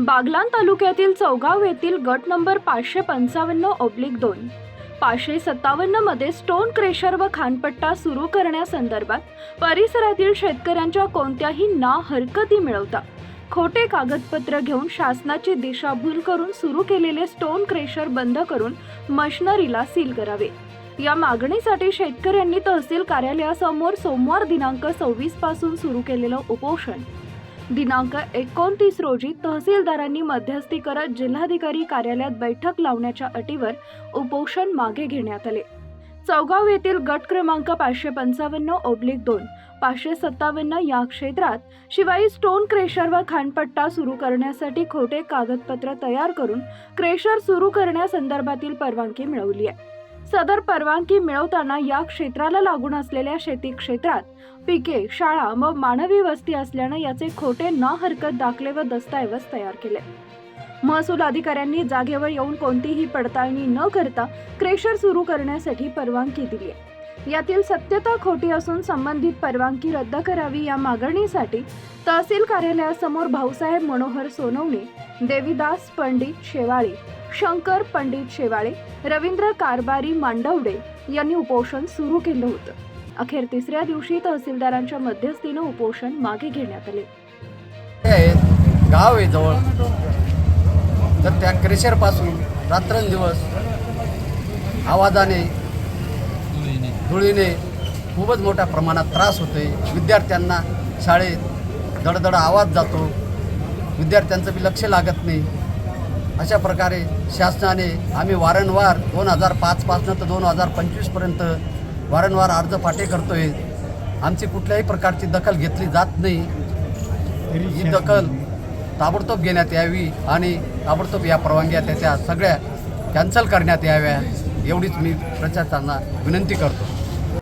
बागलाण तालुक्यातील चौगाव येथील गट नंबर 555/2 557 मध्ये स्टोन क्रेशर व खानपट्टा सुरू करण्यासंदर्भात परिसरातील शेतकऱ्यांच्या कोणत्याही ना हरकती मिळवता खोटे कागदपत्र घेऊन शासनाची दिशाभूल करून सुरू केलेले स्टोन क्रेशर बंद करून मशिनरीला सील करावे। या मागणीसाठी शेतकऱ्यांनी तहसील कार्यालयासमोर सोमवार दिनांक 26 पासून सुरू केलेलं उपोषण दिनांक 29 रोजी तहसीलदारांनी मध्यस्थी करत जिल्हाधिकारी कार्यालयात बैठक लावण्याच्या अटीवर उपोषण मागे घेण्यात आले। चौगाव येथील गट क्रमांक 555/2 557 या क्षेत्रात शिवाय स्टोन क्रेशर व खानपट्टा सुरू करण्यासाठी खोटे कागदपत्र तयार करून क्रेशर सुरू करण्यासंदर्भातील परवानगी मिळवली आहे। सदर परवानगी मिळवताना या क्षेत्राला लागून असलेल्या शेती क्षेत्रात पिके, शाळा व मानवी वस्ती असल्याने याचे खोटे न हरकत दाखले व दस्तऐवज तयार केले। महसूल अधिकाऱ्यांनी जागेवर येऊन कोणतीही पडताळणी न करता क्रेशर सुरू करण्यासाठी परवानगी दिली आहे। यातील सत्यता खोटी असून संबंधित परवानगी रद्द करावी या मागणीसाठी तहसील कार्यालयासमोर भाऊसाहेब मनोहर सोनवणे, देवीदास पंडित शेवाळे, शंकर पंडित शेवाळे, रवींद्र कारभारी मांडवडे यांनी उपोषण सुरू केलं होतं। अखेर तिसऱ्या दिवशी तहसीलदारांच्या मध्यस्थीने उपोषण मागे घेण्यात आले। गाव आहे जवळ, तर त्या क्रेशर पासून रात्रंदिवस आवाजाने धुळीने खूपच मोठ्या प्रमाणात त्रास होतोय। विद्यार्थ्यांना शाळेत दडदड आवाज जातो, विद्यार्थ्यांचं बी लक्ष लागत नाही। अशा प्रकारे शासनाने आम्ही वारंवार 2005 पासून तर 2025 पर्यंत वारंवार अर्ज पाठे करतोय। आमची कुठल्याही प्रकारची दखल घेतली जात नाही। ही दखल ताबडतोब घेण्यात यावी आणि ताबडतोब या परवानग्या त्या सगळ्या कॅन्सल करण्यात याव्या, एवढीच मी प्रशासनाला विनंती करतो।